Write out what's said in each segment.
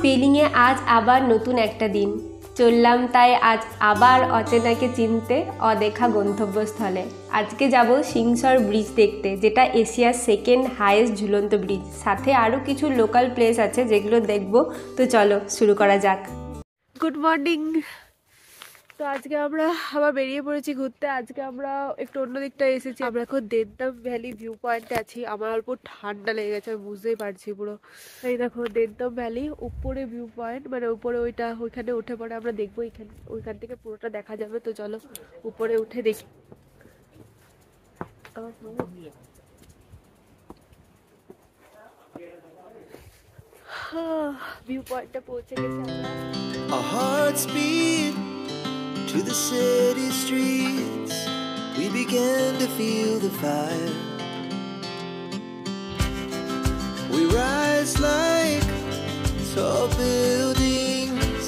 পেলিংয়ে আজ আবার নতুন একটা দিন। চললাম তাই আজ আবার অচেনাকে চিনতে অদেখা গন্তব্যস্থলে। আজকে যাব সিংসর ব্রিজ দেখতে, যেটা এশিয়ার সেকেন্ড হাইয়েস্ট ঝুলন্ত ব্রিজ। সাথে আরও কিছু লোকাল প্লেস আছে যেগুলো দেখব। তো চলো শুরু করা যাক। Good morning. তো আজকে আমরা আবার বেরিয়ে পড়েছি ঘুরতে। আজকে আমরা একটু অন্য দিকটা এসেছি। আমরা এখন দেবদাম ভ্যালি ভিউ পয়েন্টে আছি। আমার অল্প ঠান্ডা লেগে গেছে, আমি বুঝতেই পারছি পুরো। এই দেখো দেবদাম ভ্যালি উপরে ভিউ পয়েন্ট, মানে উপরে ওইখানে উঠে পড়ে আমরা দেখবো। ওইখান থেকে পুরোটা দেখা যাবে। তো চলো উপরে উঠে দেখি। ভিউ পয়েন্টটা পৌঁছে গেছি আমরা। To the city streets, we began to feel the fire. We rise like tall buildings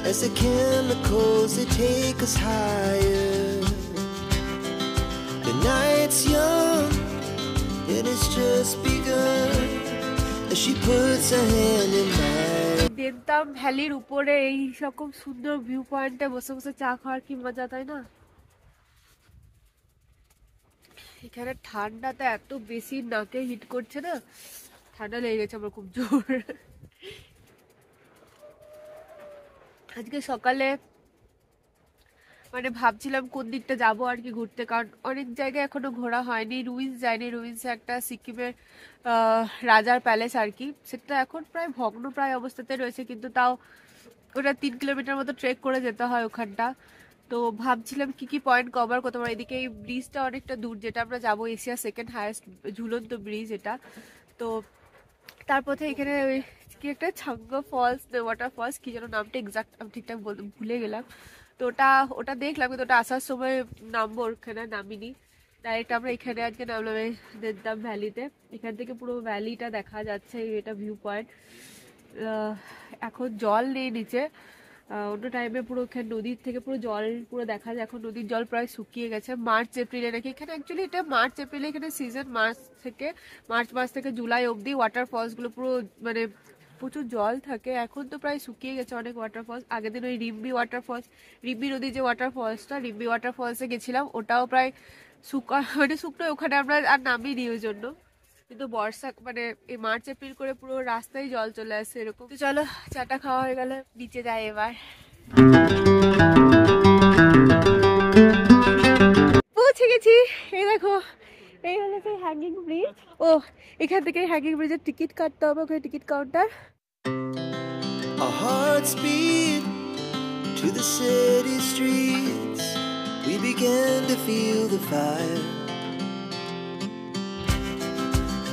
as the chemicals, they take us higher. The night's young and it's just begun as she puts her hand in mine. দেবদাম ভ্যালির উপরে এই রকম সুন্দর view পয়েন্টে বসে বসে চা খাওয়ার কি মজা, তাই না? এখানে ঠান্ডাটা এত বেশি নাকে হিট করছে না, ঠান্ডা লেগে গেছে আমার খুব জোর। আজকে সকালে মানে ভাবছিলাম কোন দিকটা যাবো আর কি ঘুরতে, কারণ অনেক জায়গায় এখনো ঘোরা হয়নি। রুইন্স যায়নি। রুইন্সে একটা সিকিমের রাজার প্যালেস আর কি, সেটা এখন প্রায় ভগ্ন প্রায় অবস্থাতে রয়েছে, কিন্তু তাও ওটা 3 কিলোমিটার মতো ট্রেক করে যেতে হয় ওখানটা। তো ভাবছিলাম কি কি পয়েন্ট কভার করতে পারবো। এদিকে এই ব্রিজটা অনেকটা দূর, যেটা আমরা যাবো, এশিয়া সেকেন্ড হাইয়েস্ট ঝুলন্ত ব্রিজ এটা। তো তারপরে এখানে ওই কি একটা ছাঙ্গ ফলস, ওয়াটার ফলস কি যেন নামটা এক্সাক্ট আমি ঠিকঠাক ভুলে গেলাম। তো ওটা দেখলাম, কিন্তু ওটা আসার সময় নামবো, ওখানে নামিনি। ডাইরেক্ট আমরা এখানে আজকে নামলাম এই দেবদাম ভ্যালিতে। এখান থেকে পুরো ভ্যালিটা দেখা যাচ্ছে, এটা ভিউ পয়েন্ট। এখন জল নেই নিচে, অন্য টাইমে পুরো এখানে নদীর থেকে পুরো জল পুরো দেখা যায়। এখন নদীর জল প্রায় শুকিয়ে গেছে। মার্চ এপ্রিলে নাকি এখানে, অ্যাকচুয়ালি এটা মার্চ এপ্রিলে এখানে সিজন। মার্চ মাস থেকে জুলাই অবধি ওয়াটার ফলসগুলো পুরো মানে প্রচুর জল থাকে। এখন তো প্রায় শুকিয়ে গেছে অনেক ওয়াটার ফলস। আগের দিন ওই রিম্বি ওয়াটার ফলস, রিম্বি নদীর যে ওয়াটার ফলসটা, রিম্বি ওয়াটার ফলসে গেছিলাম, ওটাও প্রায় শুকনো। ওখানে আমরা আর নামিনি ওই জন্য। কিন্তু বর্ষা মানে এই মার্চ এপ্রিল করে পুরো রাস্তায় জল চলে আসে এরকম। তো চলো চাটা খাওয়া হয়ে গেলে নিচে যাই এবার। পৌঁছে গেছি। এই দেখো, এই হলো সেই হ্যাঙ্গিং ব্রিজ। ও এখান থেকে হ্যাঙ্গিং ব্রিজের টিকিট কাটতে হবে, ওখানে ticket counter. Our hearts beat to the city streets, we began to feel the fire.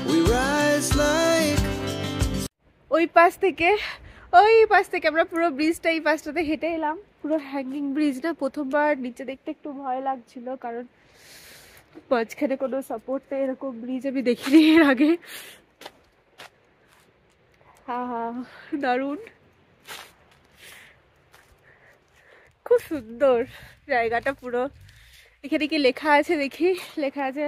We rise like ওই পাশ থেকে আমরা পুরো ব্রিজটা এই পাশটাতে হেঁটে এলাম। পুরো হ্যাঙ্গিং ব্রিজ না, প্রথমবার নিচে দেখতে একটু ভয় লাগছিল, কারণ মাঝখানে কোনো সাপোর্ট নেই, এরকম ব্রিজ আমি দেখিনি এর আগে। দারুণ, খুব সুন্দর জায়গাটা পুরো। এখানে কি লেখা আছে দেখি, লেখা আছে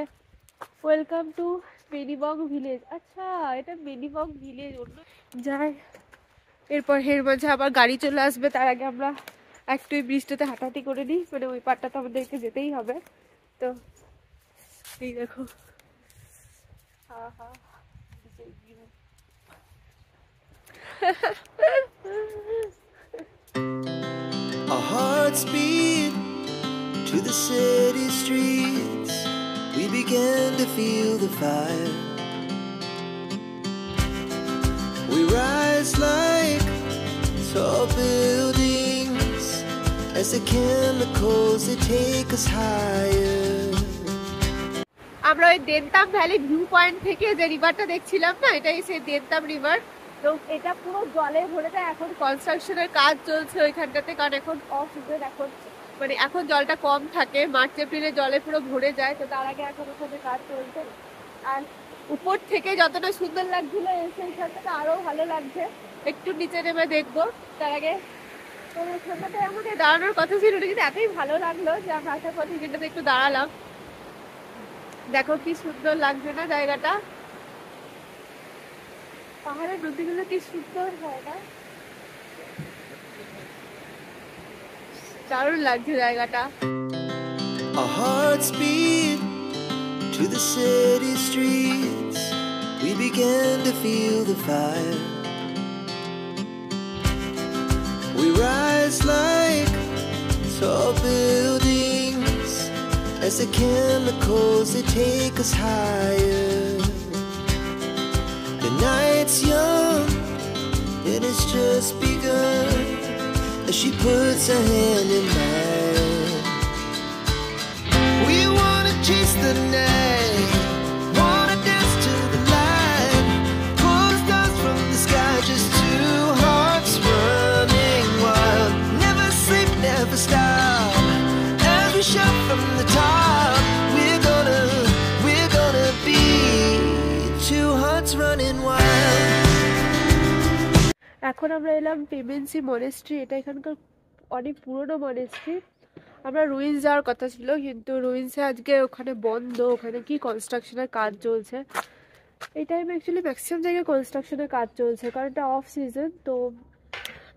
ওয়েলকাম টু মেনিবং ভিলেজ। আচ্ছা, এটা মেনিবং ভিলেজ অন্য যাই। এরপর এর মাঝে আবার গাড়ি চলে আসবে, তার আগে আমরা একটু এই ব্রিজটাতে হাঁটাহাঁটি করে নিই, মানে ওই পাটটা তো আমাদেরকে যেতেই হবে। তো এই দেখো, our hearts beat to the city streets, we began to feel the fire. We rise like tall buildings as the chemicals, they take us higher. আমরা ওই দেবদাম ভ্যালি ভিউ পয়েন্ট থেকে যে রিভারটা দেখছিলাম না, এটাই সেই দেবদাম রিভার। তো এটা পুরো জলে ভরে যায়। এখন কনস্ট্রাকশনের কাজ চলছে ওইখানটাতে, কারণ এখন অফ সিজন, এখন মানে এখন জলটা কম থাকে। মার্চ এপ্রিলে জলে পুরো ভরে যায়। তো তার আগে এখন ওখানে কাজ চলছে। আর উপর থেকে যতটা সুন্দর লাগছিল সেইখানটাতে আরো ভালো লাগছে। একটু নিচে নেমে দেখবো। তার আগে আমাদের দাঁড়ানোর কথা ছিল, কিন্তু এতই ভালো লাগলো যে আমরা আসার পথে এখানটাতে একটু দাঁড়ালাম। দেখো কি সুন্দর লাগছে না জায়গাটা, পাহাড়ের নদীগুলো কি সুন্দর হয় না। দারুণ লাগছে জায়গাটা। Our hearts beat to the city streets. We began to feel the fire. We rise like tall buildings as the chemicals, they take us higher. The night's young and it's just begun as she puts her hand in mine. We wanna chase the night, wanna dance to the light, pull the stars from the sky, just two hearts running wild. Never sleep, never stop, as we shout from the top. We're gonna be two hearts running wild. এখন আমরা এলাম পেমেন্সি monastery. এটা এখানকার অনেক পুরনো monastery. আমরা ruins যাওয়ার কথা ছিল, কিন্তু রুইন্সে আজকে ওখানে বন্ধ, ওখানে কি কনস্ট্রাকশনের কাজ চলছে। এই টাইমে অ্যাকচুয়ালি ম্যাক্সিমাম জায়গায় কনস্ট্রাকশনের কাজ চলছে, কারণ এটা অফ সিজন। তো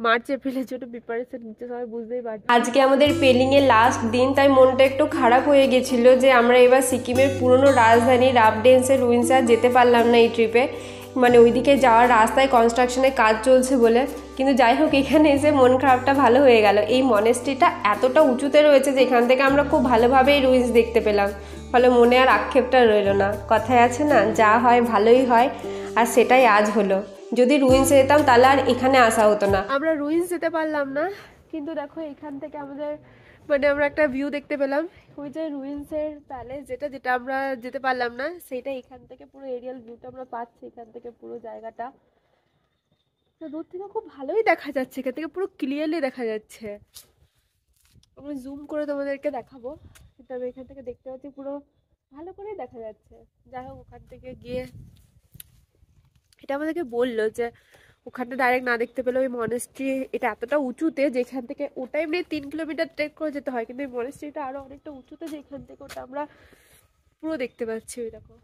মার্চ এপ্রিলের জন্য প্রিপারেশন নিচ্ছে, সবাই বুঝতেই পারছে। আজকে আমাদের পেলিংয়ের লাস্ট দিন, তাই মনটা একটু খারাপ হয়ে গেছিলো যে আমরা এবার সিকিমের পুরনো রাজধানী রাবডেন্সের রুইন্সে আর যেতে পারলাম না এই ট্রিপে। মানে ওইদিকে যাওয়ার রাস্তায় কনস্ট্রাকশনের কাজ চলছে বলে। কিন্তু যাই হোক, এখানে এসে মন খারাপটা ভালো হয়ে গেল। এই মনেস্ট্রিটা এতটা উঁচুতে রয়েছে যে এখান থেকে আমরা খুব ভালোভাবে এই রুইন্স দেখতে পেলাম, ফলে মনে আর আক্ষেপটা রইল না। কথায় আছে না, যা হয় ভালোই হয়, আর সেটাই আজ হলো। যদি রুইন্সে যেতাম তাহলে আর এখানে আসা হতো না। আমরা রুইন্স যেতে পারলাম না, কিন্তু দেখো এখান থেকে আমাদের আমরা একটা ভিউ দেখতে পেলাম। ওই যে রুইন্সের প্যালেস, যেটা আমরা যেতে পারলাম না, সেটা এখান থেকে পুরো এরিয়াল ভিউটা আমরা পাচ্ছি। এখান থেকে পুরো জায়গাটা দূর থেকে খুব ভালোই দেখা যাচ্ছে, এখান থেকে পুরো ক্লিয়ারলি দেখা যাচ্ছে। আমরা জুম করে তোমাদেরকে দেখাবো, কিন্তু আমি এখান থেকে দেখতে পাচ্ছি পুরো ভালো করেই দেখা যাচ্ছে। যাই হোক, ওখান থেকে গিয়ে এটা আমাদেরকে বললো যে ওখানটা ডাইরেক্ট না দেখতে পেলে ওই মনেস্ট্রি, এটা এতটা উঁচুতে যে এখান থেকে ওটা এমনি 3 কিলোমিটার ট্রেক করে যেতে হয়, কিন্তু এই মনেস্ট্রিটা আরো অনেকটা উঁচুতে, যে এখান থেকে ওটা আমরা পুরো দেখতে পাচ্ছি। ওই দেখো,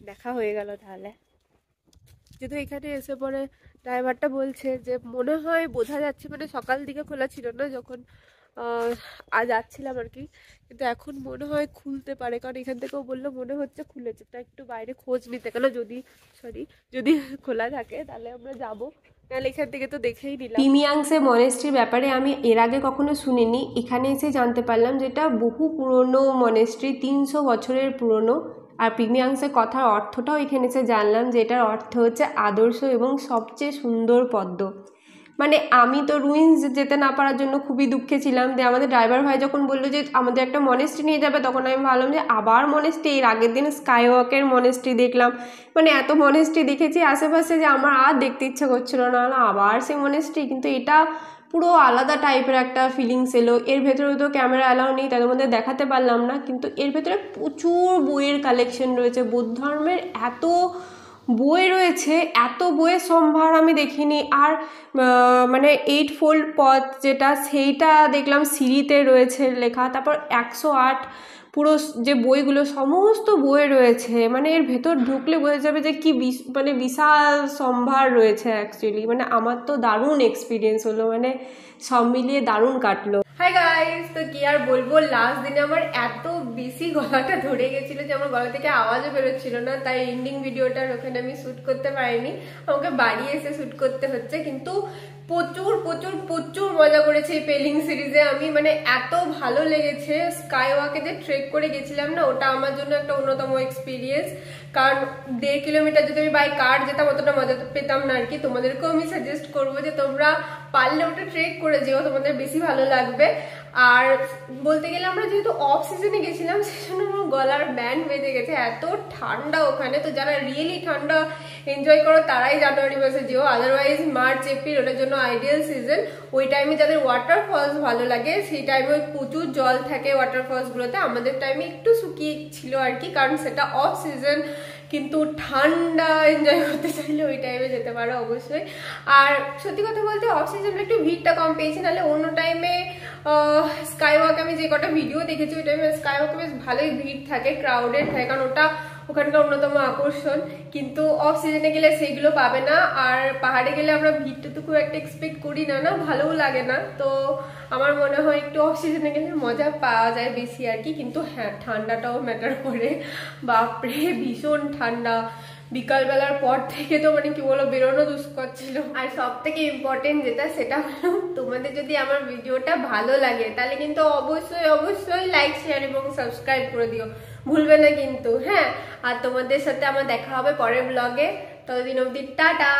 দেখা হয়ে গেল তাহলে। যেহেতু এখানে এসে পরে ড্রাইভারটা বলছে যে মনে হয় বোঝা যাচ্ছে, মানে সকাল দিকে খোলা ছিল না যখন আজ যাচ্ছিলাম আর কি, কিন্তু এখন মনে হয় খুলতে পারে, কারণ এখান থেকেও বললো মনে হচ্ছে খুলেছে। তা একটু বাইরে খোঁজ নিতে গেল, যদি খোলা থাকে তাহলে আমরা যাবো, তাহলে এখান থেকে তো দেখেই নিলাম। পিমিয়াংসে মনেস্ট্রির ব্যাপারে আমি এর আগে কখনো শুনিনি, এখানে এসে জানতে পারলাম যে এটা বহু পুরনো মনেস্ট্রি, 300 বছরের পুরনো। আর পিমিয়াংসের কথার অর্থটাও এখানে এসে জানলাম যে এটার অর্থ হচ্ছে আদর্শ এবং সবচেয়ে সুন্দর পদ্ম। মানে আমি তো রুইন্স যেতে না পারার জন্য খুবই দুঃখে ছিলাম। যে আমাদের ড্রাইভার ভাই যখন বললো যে আমাদের একটা মনেস্ট্রি নিয়ে যাবে, তখন আমি ভাবলাম যে আবার মনেস্ট্রি। এর আগের দিন স্কাইওয়াকের মনেস্ট্রি দেখলাম, মানে এত মনেস্ট্রি দেখেছি আশেপাশে যে আমার আর দেখতে ইচ্ছে করছিল না, আবার সেই মনেস্ট্রি। কিন্তু এটা পুরো আলাদা টাইপের একটা ফিলিংস এলো। এর ভেতরে তো ক্যামেরা অ্যালাউ নেই, তাদের মধ্যে দেখাতে পারলাম না, কিন্তু এর ভেতরে প্রচুর বইয়ের কালেকশন রয়েছে। বৌদ্ধ ধর্মের এত বই রয়েছে, এত বইয়ের সম্ভার আমি দেখিনি। আর মানে 8 ফোল্ড পথ যেটা, সেইটা দেখলাম সিঁড়িতে রয়েছে লেখা। তারপর 108 পুরো যে বইগুলো, সমস্ত বই রয়েছে। মানে এর ভেতর ঢুকলে বোঝা যাবে যে কি মানে বিশাল সম্ভার রয়েছে অ্যাকচুয়ালি। মানে আমার তো দারুণ এক্সপিরিয়েন্স হলো, মানে সব মিলিয়ে দারুণ কাটলো। হাই গাইস, তো কি আর বলবো, লাস্ট দিনে আমার এত বেশি গলাটা ধরে গেছিলো যে আমার গলা থেকে আওয়াজও বেরোচ্ছিল না, তাই এন্ডিং ভিডিওটার ওখানে আমি শ্যুট করতে পারিনি, আমাকে বাড়ি এসে শ্যুট করতে হচ্ছে। কিন্তু প্রচুর প্রচুর প্রচুর মজা করেছি এই পেলিং সিরিজে আমি। মানে এত ভালো লেগেছে। স্কাইওয়াকে যে ট্রেক করে গেছিলাম না, ওটা আমার জন্য একটা অন্যতম এক্সপিরিয়েন্স। কারণ 1.5 কিলোমিটার যদি আমি বাই কার যেতাম অতটা মজা পেতাম না আর কি। তোমাদেরকেও আমি সাজেস্ট করবো যে তোমরা পারলে ওটা ট্রেক করে যেও, তোমাদের বেশি ভালো লাগবে। আর বলতে গেলে আমরা যেহেতু অফ সিজনে গেছিলাম, সেই জন্য আমার গলার ব্যান্ড বেজে গেছে, এত ঠান্ডা ওখানে। তো যারা রিয়েলি ঠান্ডা এনজয় করো তারাই জানুয়ারি মাসে যেও, আদারওয়াইজ মার্চ এপ্রিল ওটার জন্য আইডিয়াল সিজন। ওই টাইমে যাদের ওয়াটারফলস ভালো লাগে, সেই টাইমে প্রচুর জল থাকে ওয়াটারফলসগুলোতে। আমাদের টাইমে একটু শুকিয়ে ছিল আর কি, কারণ সেটা অফ সিজন। কিন্তু ঠান্ডা এনজয় করতে চাইলে ওই টাইমে যেতে পারো অবশ্যই। আর সত্যি কথা বলতে অফ সিজনে একটু ভিড়টা কম পেয়েছি, নাহলে অন্য টাইমে স্কাইওয়াক আমি যে কটা ভিডিও দেখেছি ওই টাইমে স্কাইওয়াকে বেশ ভালোই ভিড় থাকে, ক্রাউডেড থাকে, কারণ ওখানকার অন্যতম আকর্ষণ, কিন্তু অফ সিজনে গেলে সেইগুলো পাবে না। আর পাহাড়ে গেলে আমরা ভিড়টা তো খুব একটা এক্সপেক্ট করি না, ভালোও লাগে না। তো আমার মনে হয় একটু অফ সিজনে গেলে মজা পাওয়া যায় বেশি আর কি। কিন্তু হ্যাঁ, ঠান্ডাটাও ম্যাটার করে, বাপরে ভীষণ ঠান্ডা। বিকালবেলার পর থেকে তো মানে কি বলো, বেরোনো দুষ্কর ছিল। আর সব থেকে ইম্পর্টেন্ট যেটা, সেটা হলো তোমাদের যদি আমার ভিডিওটা ভালো লাগে তাহলে কিন্তু অবশ্যই অবশ্যই লাইক, শেয়ার এবং সাবস্ক্রাইব করে দিও, ভুলবে না কিন্তু। হ্যাঁ, আর তোমাদের সাথে আমার দেখা হবে পরের ব্লগে। ততদিন অবধি টাটা।